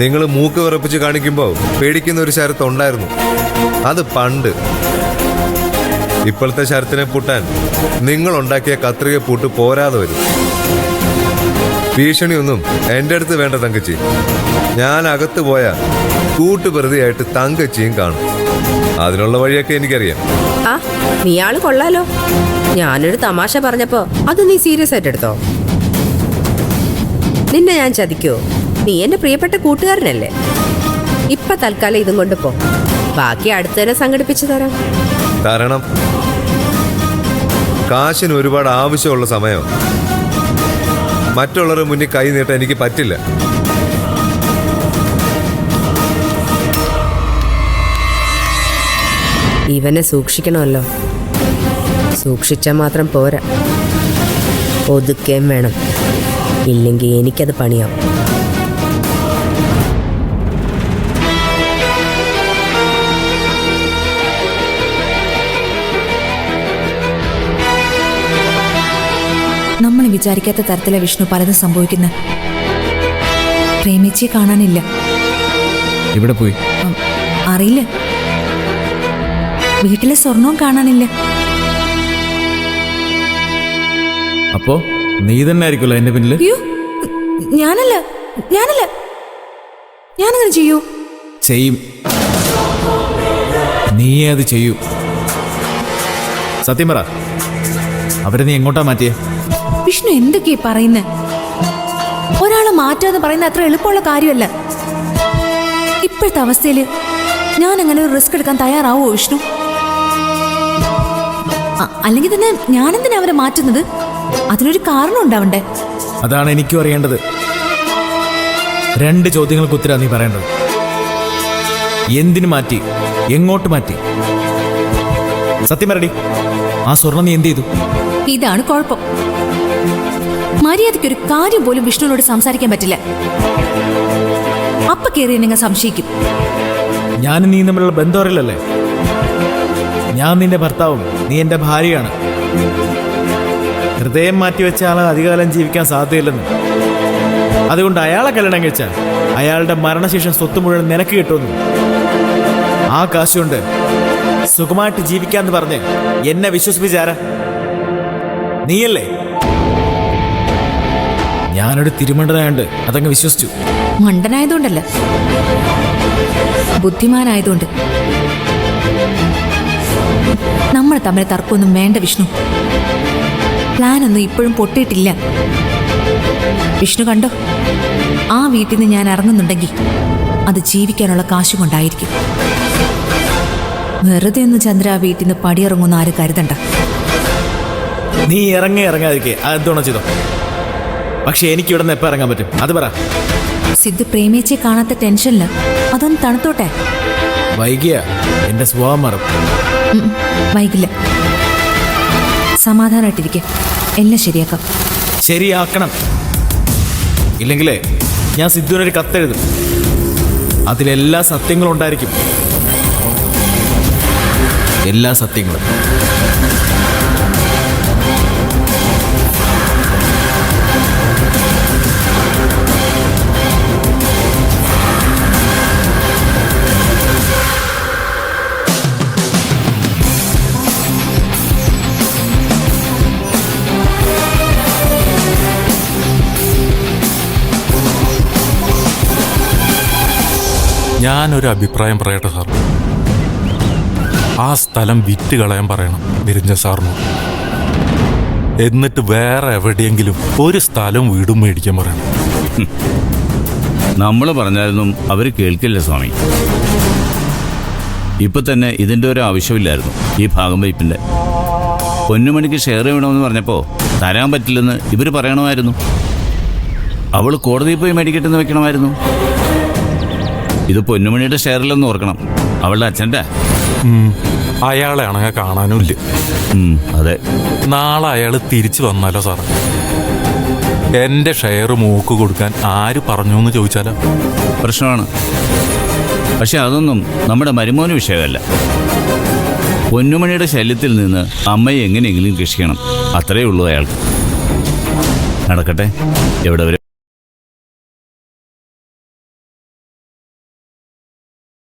നിങ്ങൾ മൂക്ക് വിറപ്പിച്ച് കാണിക്കുമ്പോൾ പേടിക്കുന്ന ഒരു ശരത്ത് ഉണ്ടായിരുന്നു. അത് പണ്ട്. ഇപ്പോഴത്തെ ശരത്തിനെ പൂട്ടാൻ നിങ്ങൾ ഉണ്ടാക്കിയ കത്രിക പൂട്ട് പോരാതെ വരും. ഭീഷണിയൊന്നും എൻ്റെ അടുത്ത് വേണ്ട തങ്കച്ചി. ഞാൻ അകത്ത് പോയാൽ കൂട്ടുപ്രതിയായിട്ട് തങ്കച്ചിയും കാണും. അതിനുള്ള വഴിയൊക്കെ എനിക്കറിയാം. ആ, നീയാള് കൊള്ളാലോ. ഞാനൊരു തമാശ പറഞ്ഞപ്പോ അത് നീ സീരിയസ് ആയിട്ട് എടുത്തോ? നിന്നെ ഞാൻ ചതിക്കോ? നീ എന്റെ പ്രിയപ്പെട്ട കൂട്ടുകാരനല്ലേ. ഇപ്പൊ തൽക്കാലം ഇതും കൊണ്ട് പോ. ബാക്കി അടുത്തന്നെ സംഘടിപ്പിച്ചു തരാം. തരണം. കാശിന് ഒരുപാട് ആവശ്യമുള്ള സമയം. മറ്റുള്ളവരുടെ മുന്നിൽ കൈ നീട്ടാൻ എനിക്ക് പറ്റില്ല. ഇവനെ സൂക്ഷിക്കണമല്ലോ. സൂക്ഷിച്ചാൽ മാത്രം പോരാ, ഒതുക്കേം വേണം. ഇല്ലെങ്കിൽ എനിക്കത് പണിയാവും. നമ്മൾ വിചാരിക്കാത്ത തരത്തിലെ വിഷ്ണു പലതും സംഭവിക്കുന്ന. പ്രേമിച്ചിയെ കാണാനില്ല. ഇവിടെ പോയി അറിയില്ല. വീട്ടിലെ സ്വർണവും കാണാനില്ല. അപ്പോ നീ തന്നെ ആയിരിക്കുമല്ലോ എന്റെ പിന്നില്. അയ്യോ, ഞാനല്ല. ഞാനങ്ങനെ ചെയ്യൂ? ചെയ്യും. നീയേ അത് ചെയ്യൂ. സത്യം പറ, അവരെ നീ എങ്ങോട്ടാ മാറ്റിയേ? വിഷ്ണു എന്തൊക്കെയാ പറയുന്നേ? ഒരാളെ മാറ്റാന്ന് പറയുന്നത് അത്ര എളുപ്പമുള്ള കാര്യമല്ല. ഇപ്പോഴത്തെ അവസ്ഥയിൽ ഞാൻ അങ്ങനെ ഒരു റിസ്ക് എടുക്കാൻ തയ്യാറാവോ വിഷ്ണു? അല്ലെങ്കിൽ തന്നെ ഞാനെന്തിനാ അവരെ മാറ്റുന്നത്? അതിനൊരു കാരണം ഉണ്ടാവണ്ടേ? അതാണ് എനിക്കും അറിയേണ്ടത്. 2 ചോദ്യങ്ങൾക്ക് ഉത്തരം നീ പറയേണ്ടത്. എന്തിനു മാറ്റി, എങ്ങോട്ട് മാറ്റി? സത്യം പറയടി, ആ സ്വർണം നീ എന്ത് ചെയ്തു? ഇതാണ് കുഴപ്പം. മര്യാദയ്ക്കൊരു കാര്യം പോലും വിഷ്ണുവിനോട് സംസാരിക്കാൻ പറ്റില്ല. അപ്പ കയറി നിങ്ങൾ സംശയിക്കും. ഞാനും നീ തമ്മിലുള്ള ബന്ധം അറിയില്ലല്ലേ? ഞാൻ നിന്റെ ഭർത്താവും നീ എന്റെ ഭാര്യയാണ്. ഹൃദയം മാറ്റിവെച്ച ആളെ അധികകാലം ജീവിക്കാൻ സാധ്യതയില്ലെന്ന്. അതുകൊണ്ട് അയാളെ കല്യാണം കഴിച്ചാൽ അയാളുടെ മരണശേഷം സ്വത്ത് മുഴുവൻ നിനക്ക് കിട്ടുമെന്ന്. ആ കാശുകൊണ്ട് സുഖമായിട്ട് ജീവിക്കാന്ന് പറഞ്ഞ് എന്നെ വിശ്വസിപ്പിച്ചാരാ? നീയല്ലേ? ഞാനൊരു തിരുമണ്ടനായോണ്ട് അതങ്ങ് വിശ്വസിച്ചു. മണ്ടനായതുകൊണ്ടല്ല, ബുദ്ധിമാനായതുകൊണ്ട്. നമ്മൾ തമ്മിൽ തർക്കമൊന്നും വേണ്ട വിഷ്ണു. പ്ലാനൊന്നും ഇപ്പോഴും പൊട്ടിയിട്ടില്ല. വിഷ്ണു കണ്ടോ, ആ വീട്ടിൽ നിന്ന് ഞാൻ ഇറങ്ങുന്നുണ്ടെങ്കിൽ അത് ജീവിക്കാനുള്ള കാശ് കൊണ്ടായിരിക്കും. വെറുതെ ഒന്നും ചന്ദ്ര ആ വീട്ടിൽ നിന്ന് പടിയിറങ്ങുന്ന ആരും കരുതണ്ട. നീ ഇറങ്ങാതിരിക്കേ അതെന്തോണോ ചെയ്തോ. പക്ഷെ എനിക്ക് ഇവിടെ നിന്ന് എപ്പോൾ ഇറങ്ങാൻ പറ്റും അത് പറ. സിദ്ധു പ്രേമിച്ചെ കാണാത്ത ടെൻഷനില്ല. അതൊന്ന് തണുത്തോട്ടെ. വൈകിയ എന്റെ സ്വഭാവം മാറും. വൈകില്ല. സമാധാനമായിട്ടിരിക്കെ, എല്ലാം ശരിയാക്കാം. ശരിയാക്കണം. ഇല്ലെങ്കിലേ ഞാൻ സിദ്ധുവിനൊരു കത്തെഴുതും. അതിലെല്ലാ സത്യങ്ങളും ഉണ്ടായിരിക്കും. എല്ലാ സത്യങ്ങളും. ഞാനൊരു അഭിപ്രായം പറയട്ടെ സാർ. ആ സ്ഥലം വിറ്റ് കളയാൻ പറയണം നിരഞ്ജൻ സാറിന്. എന്നിട്ട് വേറെ എവിടെയെങ്കിലും ഒരു സ്ഥലം വീടും മേടിക്കാൻ പറയണം. നമ്മൾ പറഞ്ഞാലൊന്നും അവർ കേൾക്കില്ല സ്വാമി. ഇപ്പൊ തന്നെ ഇതിൻ്റെ ഒരു ആവശ്യമില്ലായിരുന്നു. ഈ ഭാഗം വയ്പിൻ്റെ പൊന്നുമണിക്ക് ഷെയർ വേണമെന്ന് പറഞ്ഞപ്പോൾ തരാൻ പറ്റില്ലെന്ന് ഇവർ പറയണമായിരുന്നു. അവൾ കോടതിയിൽ പോയി മേടിക്കട്ടെന്ന് വെക്കണമായിരുന്നു. ഇത് പൊന്നുമണിയുടെ ഷെയറിലെന്ന് ഓർക്കണം. അവളുടെ അച്ഛൻ്റെ. അയാളെ ആണെങ്കിൽ കാണാനും ഇല്ല. അതെ. നാളെ അയാൾ തിരിച്ചു വന്നാലോ സാറേ? എന്റെ ഷെയർ മൂക്ക് കൊടുക്കാൻ ആര് പറഞ്ഞു എന്ന് ചോദിച്ചാലോ? പ്രശ്നമാണ്. പക്ഷെ അതൊന്നും നമ്മുടെ മരുമോന് വിഷയമല്ല. പൊന്നുമണിയുടെ ശല്യത്തിൽ നിന്ന് അമ്മയെ എങ്ങനെയെങ്കിലും രക്ഷിക്കണം. അത്രയേ ഉള്ളൂ അയാൾക്ക്. നടക്കട്ടെ, എവിടെ വരെ.